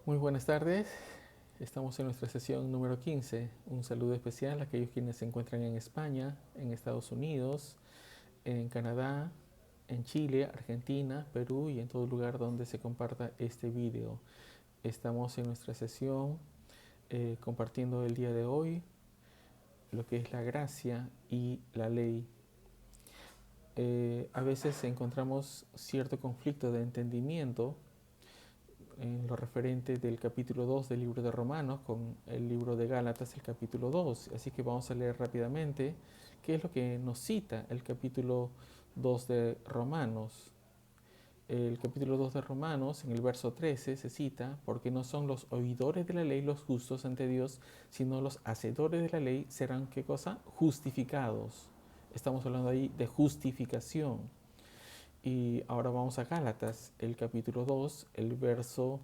Muy buenas tardes, estamos en nuestra sesión número 15. Un saludo especial a aquellos quienes se encuentran en España, en Estados Unidos, en Canadá, en Chile, Argentina, Perú y en todo lugar donde se comparta este video. Estamos en nuestra sesión compartiendo el día de hoy lo que es la gracia y la ley. A veces encontramos cierto conflicto de entendimiento en lo referente del capítulo 2 del libro de Romanos con el libro de Gálatas, el capítulo 2. Así que vamos a leer rápidamente qué es lo que nos cita el capítulo 2 de Romanos. El capítulo 2 de Romanos, en el verso 13, se cita, porque no son los oidores de la ley los justos ante Dios, sino los hacedores de la ley serán, ¿qué cosa? Justificados. Estamos hablando ahí de justificación. Y ahora vamos a Gálatas, el capítulo 2, el verso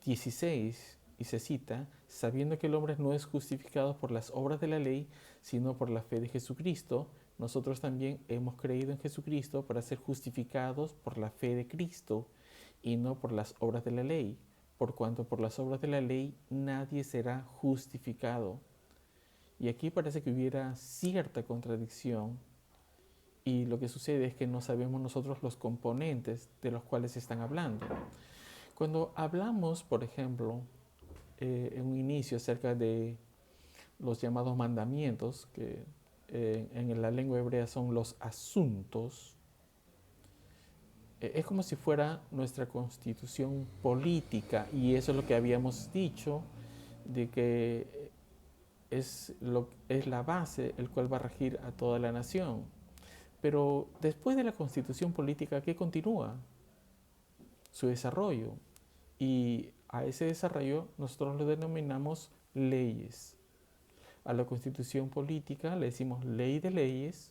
16, y se cita, sabiendo que el hombre no es justificado por las obras de la ley, sino por la fe de Jesucristo, nosotros también hemos creído en Jesucristo para ser justificados por la fe de Cristo y no por las obras de la ley, por cuanto por las obras de la ley nadie será justificado. Y aquí parece que hubiera cierta contradicción y lo que sucede es que no sabemos nosotros los componentes de los cuales están hablando. Cuando hablamos, por ejemplo, en un inicio acerca de los llamados mandamientos, que en la lengua hebrea son los asuntos, es como si fuera nuestra constitución política, y eso es lo que habíamos dicho, de que es la base el cual va a regir a toda la nación. Pero después de la constitución política, ¿qué continúa? Su desarrollo. Y a ese desarrollo nosotros lo denominamos leyes. A la constitución política le decimos ley de leyes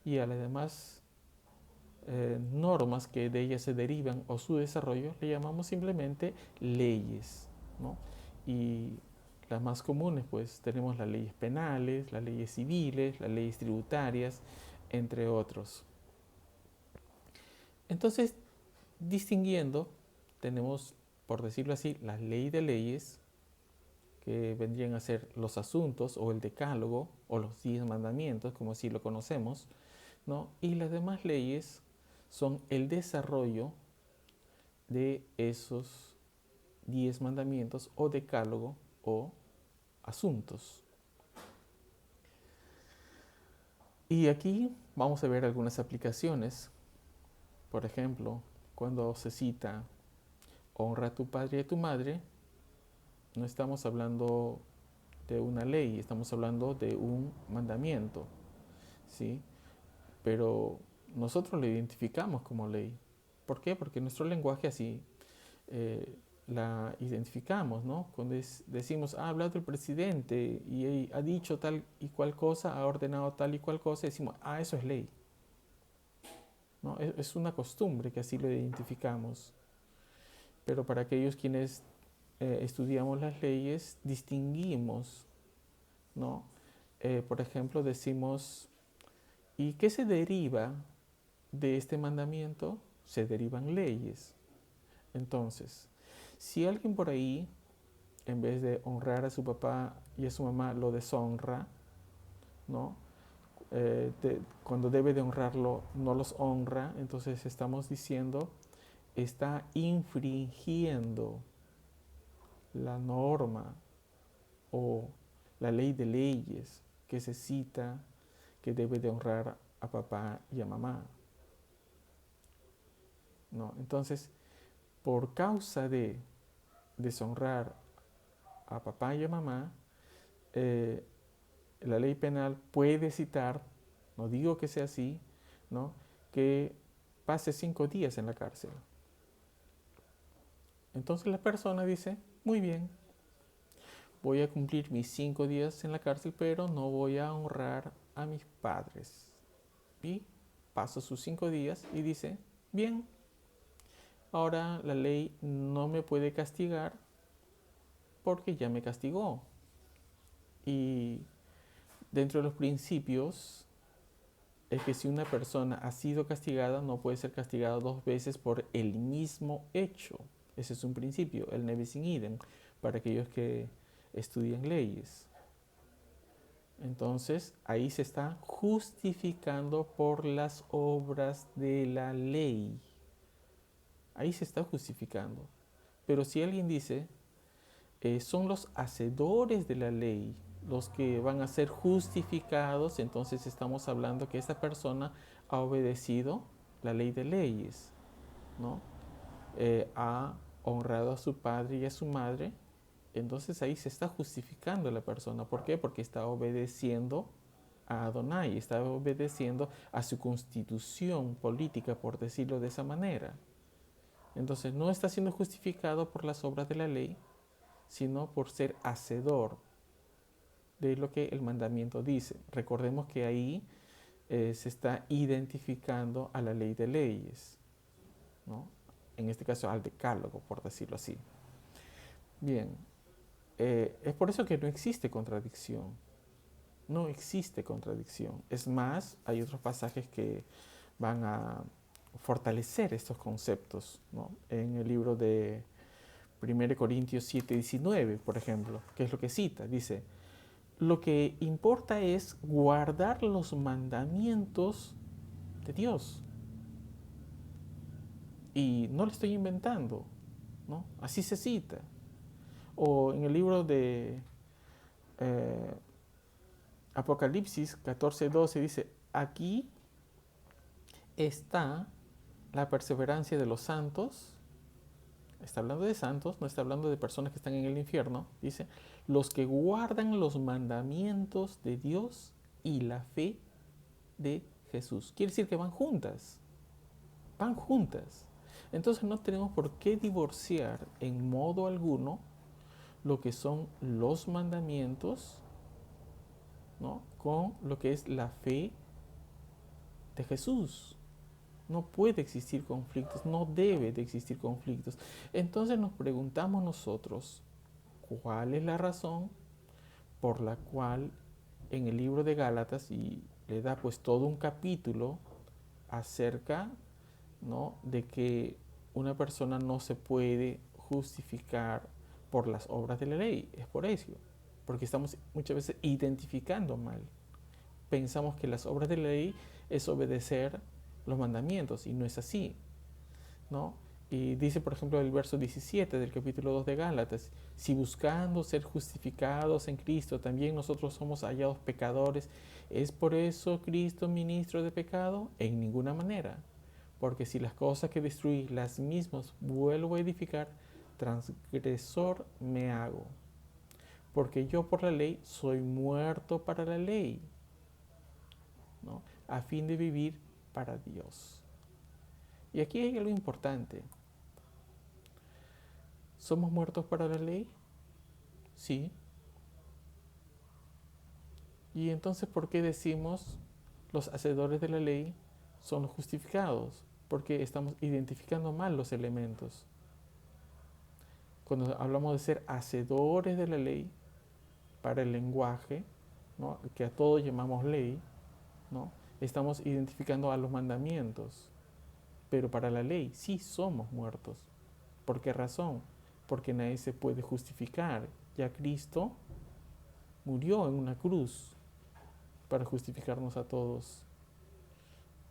y a las demás normas que de ellas se derivan o su desarrollo le llamamos simplemente leyes, ¿no? Y las más comunes pues tenemos las leyes penales, las leyes civiles, las leyes tributarias, entre otros. Entonces, distinguiendo, tenemos, por decirlo así, la ley de leyes, que vendrían a ser los asuntos o el decálogo o los 10 mandamientos, como así lo conocemos, ¿no? Y las demás leyes son el desarrollo de esos 10 mandamientos o decálogo o asuntos. Y aquí vamos a ver algunas aplicaciones. Por ejemplo, cuando se cita honra a tu padre y a tu madre, no estamos hablando de una ley, estamos hablando de un mandamiento, ¿sí? Pero nosotros lo identificamos como ley. ¿Por qué? Porque nuestro lenguaje así la identificamos, ¿no? Cuando decimos, ha hablado el presidente y ha dicho tal y cual cosa, ha ordenado tal y cual cosa, decimos, eso es ley, ¿no? Es una costumbre que así lo identificamos. Pero para aquellos quienes estudiamos las leyes, distinguimos, ¿no? Por ejemplo, decimos, ¿y qué se deriva de este mandamiento? Se derivan leyes. Entonces, si alguien por ahí, en vez de honrar a su papá y a su mamá, lo deshonra, ¿no? Cuando debe de honrarlo, no los honra, entonces estamos diciendo, está infringiendo la norma o la ley de leyes que se cita que debe de honrar a papá y a mamá, ¿no? Entonces, por causa de deshonrar a papá y a mamá, eh, la ley penal puede citar, no digo que sea así, ¿no? Que pase 5 días en la cárcel. Entonces la persona dice, muy bien, voy a cumplir mis 5 días en la cárcel, pero no voy a honrar a mis padres. Y pasa sus 5 días y dice, bien, ahora la ley no me puede castigar porque ya me castigó. Y dentro de los principios es que si una persona ha sido castigada, no puede ser castigada 2 veces por el mismo hecho. Ese es un principio, el nebis in idem, para aquellos que estudian leyes. Entonces, ahí se está justificando por las obras de la ley. Ahí se está justificando. Pero si alguien dice, son los hacedores de la ley los que van a ser justificados, entonces estamos hablando que esa persona ha obedecido la ley de leyes, ¿no? Ha honrado a su padre y a su madre, entonces ahí se está justificando la persona. ¿Por qué? Porque está obedeciendo a Adonai, está obedeciendo a su constitución política, por decirlo de esa manera. Entonces no está siendo justificado por las obras de la ley, sino por ser hacedor de lo que el mandamiento dice. Recordemos que ahí se está identificando a la ley de leyes, ¿no? En este caso al decálogo, por decirlo así. Bien, es por eso que no existe contradicción. No existe contradicción. Es más, hay otros pasajes que van a fortalecer estos conceptos, ¿no? En el libro de 1 Corintios 7:19, por ejemplo, que es lo que cita. Dice, lo que importa es guardar los mandamientos de Dios. Y no lo estoy inventando, ¿no? Así se cita. O en el libro de eh, Apocalipsis 14:12 dice, aquí está la perseverancia de los santos. Está hablando de santos, no está hablando de personas que están en el infierno. Dice, los que guardan los mandamientos de Dios y la fe de Jesús. Quiere decir que van juntas, van juntas. Entonces no tenemos por qué divorciar en modo alguno lo que son los mandamientos, ¿no? Con lo que es la fe de Jesús. No puede existir conflictos, no debe de existir conflictos. Entonces nos preguntamos nosotros, ¿cuál es la razón por la cual en el libro de Gálatas, y le da pues todo un capítulo acerca, ¿no?, de que una persona no se puede justificar por las obras de la ley? Es por eso, porque estamos muchas veces identificando mal. Pensamos que las obras de la ley es obedecer los mandamientos y no es así, ¿no? Y dice, por ejemplo, el verso 17 del capítulo 2 de Gálatas, si buscando ser justificados en Cristo también nosotros somos hallados pecadores, ¿es por eso Cristo ministro de pecado? En ninguna manera, porque si las cosas que destruí las mismas vuelvo a edificar, transgresor me hago, porque yo por la ley soy muerto para la ley, ¿no?, a fin de vivir para Dios. Y aquí hay algo importante. ¿Somos muertos para la ley? Sí. Y entonces, ¿por qué decimos los hacedores de la ley son los justificados? Porque estamos identificando mal los elementos. Cuando hablamos de ser hacedores de la ley, para el lenguaje, ¿no?, que a todos llamamos ley, ¿no?, estamos identificando a los mandamientos. Pero para la ley sí somos muertos. ¿Por qué razón? Porque nadie se puede justificar. Ya Cristo murió en una cruz para justificarnos a todos.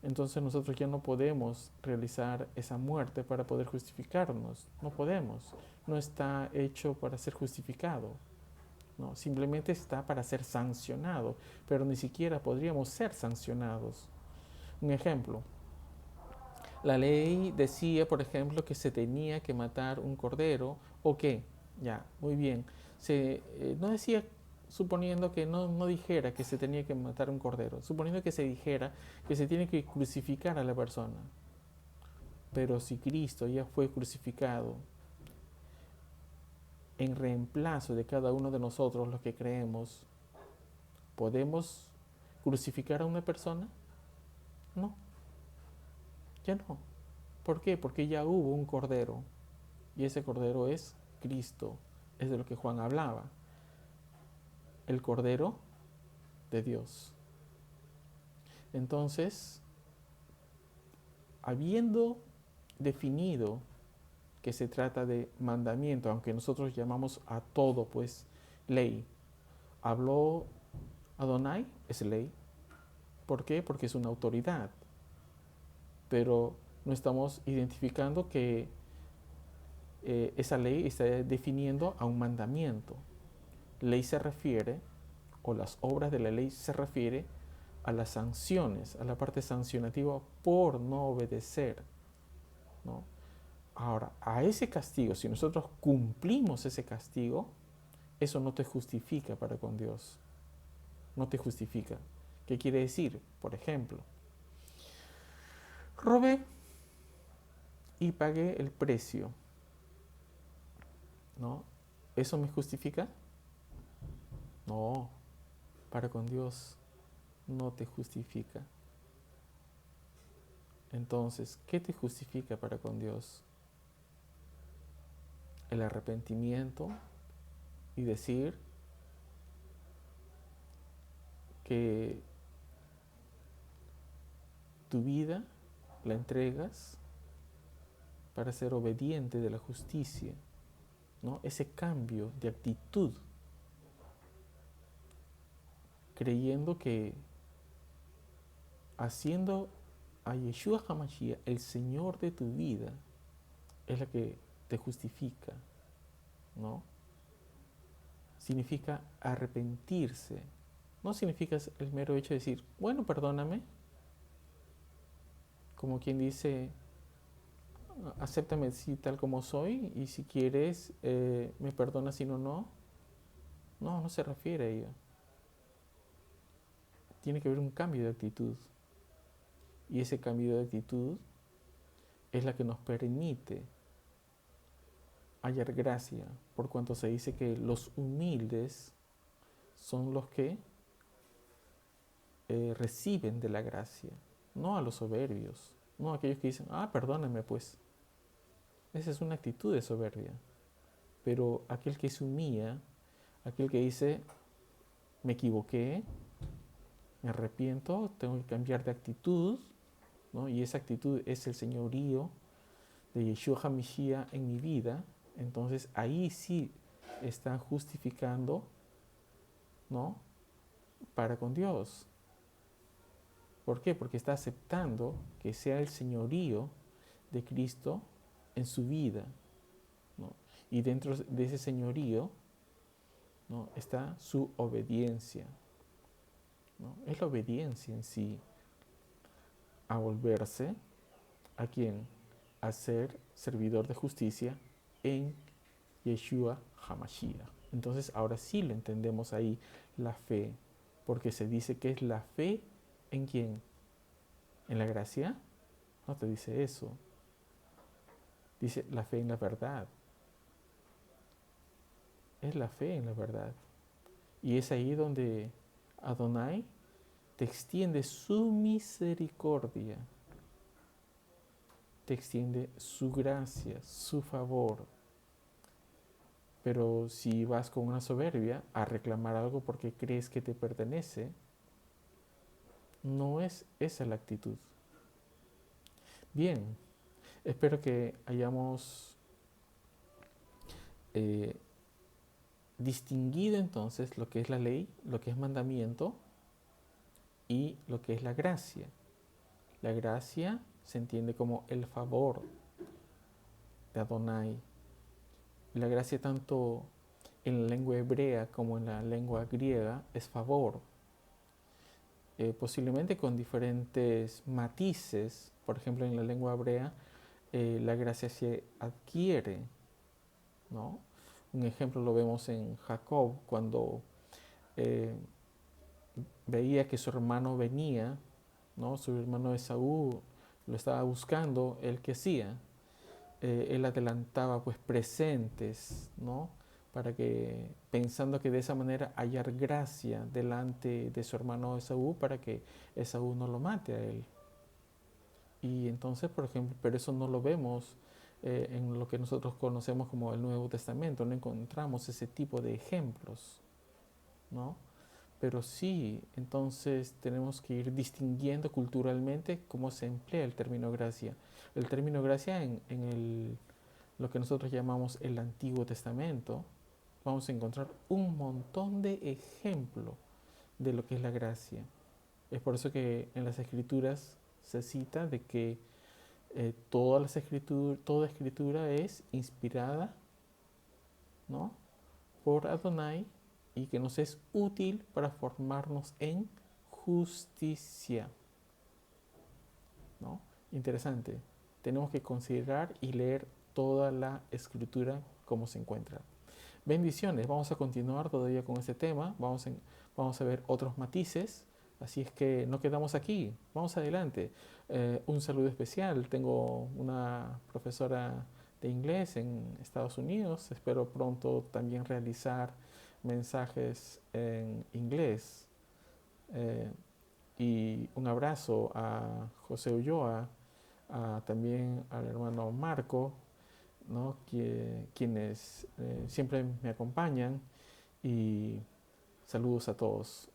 Entonces nosotros ya no podemos realizar esa muerte para poder justificarnos. No podemos. No está hecho para ser justificado. No, simplemente está para ser sancionado. Pero ni siquiera podríamos ser sancionados. Un ejemplo. La ley decía, por ejemplo, que se tenía que matar un cordero, o qué, ya, muy bien. No decía, suponiendo que no dijera que se tenía que matar un cordero, suponiendo que se dijera que se tiene que crucificar a la persona. Pero si Cristo ya fue crucificado en reemplazo de cada uno de nosotros, los que creemos, ¿podemos crucificar a una persona? No, ya no. ¿Por qué? Porque ya hubo un cordero. Y ese cordero es Cristo. Es de lo que Juan hablaba. El cordero de Dios. Entonces, habiendo definido que se trata de mandamiento, aunque nosotros llamamos a todo pues ley. Habló Adonai, es ley. ¿Por qué? Porque es una autoridad. Pero no estamos identificando que esa ley está definiendo a un mandamiento. Ley se refiere, o las obras de la ley se refiere a las sanciones, a la parte sancionativa por no obedecer, ¿no? Ahora, a ese castigo, si nosotros cumplimos ese castigo, eso no te justifica para con Dios. No te justifica. ¿Qué quiere decir? Por ejemplo, robé y pagué el precio, ¿no? ¿Eso me justifica? No, para con Dios no te justifica. Entonces, ¿qué te justifica para con Dios? El arrepentimiento y decir que tu vida la entregas para ser obediente de la justicia, ¿no? Ese cambio de actitud, creyendo que haciendo a Yeshua HaMashiach el Señor de tu vida es la que te justifica, ¿no? Significa arrepentirse. No significa el mero hecho de decir, bueno, perdóname, como quien dice, acéptame así tal como soy y si quieres me perdonas, si no, no. No, no se refiere a ello. Tiene que haber un cambio de actitud. Y ese cambio de actitud es la que nos permite hallar gracia, por cuanto se dice que los humildes son los que reciben de la gracia, no a los soberbios, no a aquellos que dicen, perdóname pues. Esa es una actitud de soberbia. Pero aquel que se humilla, aquel que dice, me equivoqué, me arrepiento, tengo que cambiar de actitud, ¿no? Y esa actitud es el señorío de Yeshua HaMashiach en mi vida. Entonces ahí sí está justificando, ¿no? Para con Dios. ¿Por qué? Porque está aceptando que sea el señorío de Cristo en su vida, ¿no? Y dentro de ese señorío, ¿no?, está su obediencia, ¿no? Es la obediencia en sí a volverse a quien, a ser servidor de justicia en Yeshua HaMashiach. Entonces ahora sí lo entendemos ahí, la fe, porque se dice que es la fe en quién, en la gracia. No te dice eso, dice la fe en la verdad. Es la fe en la verdad. Y es ahí donde Adonai te extiende su misericordia, te extiende su gracia, su favor. Pero si vas con una soberbia a reclamar algo porque crees que te pertenece, no es esa la actitud. Bien, espero que hayamos distinguido entonces lo que es la ley, lo que es mandamiento y lo que es la gracia. La gracia se entiende como el favor de Adonai. La gracia tanto en la lengua hebrea como en la lengua griega es favor. Posiblemente con diferentes matices. Por ejemplo, en la lengua hebrea la gracia se adquiere, ¿no? Un ejemplo lo vemos en Jacob cuando veía que su hermano venía, ¿no? Su hermano Esaú lo estaba buscando. ¿Él qué hacía? Él adelantaba pues presentes, ¿no? Para que, pensando que de esa manera hallar gracia delante de su hermano Esaú para que Esaú no lo mate a él. Y entonces, por ejemplo, pero eso no lo vemos en lo que nosotros conocemos como el Nuevo Testamento, no encontramos ese tipo de ejemplos, ¿no? Pero sí, entonces tenemos que ir distinguiendo culturalmente cómo se emplea el término gracia. El término gracia en lo que nosotros llamamos el Antiguo Testamento, vamos a encontrar un montón de ejemplos de lo que es la gracia. Es por eso que en las escrituras se cita de que toda escritura es inspirada, ¿no?, por Adonai y que nos es útil para formarnos en justicia, ¿no? Interesante. Tenemos que considerar y leer toda la escritura como se encuentra. Bendiciones. Vamos a continuar todavía con este tema. Vamos a ver otros matices. Así es que no quedamos aquí. Vamos adelante. Un saludo especial. Tengo una profesora de inglés en Estados Unidos. Espero pronto también realizar mensajes en inglés. Y un abrazo a José Ulloa, también al hermano Marco, ¿no?, quienes siempre me acompañan, y saludos a todos.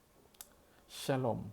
Shalom.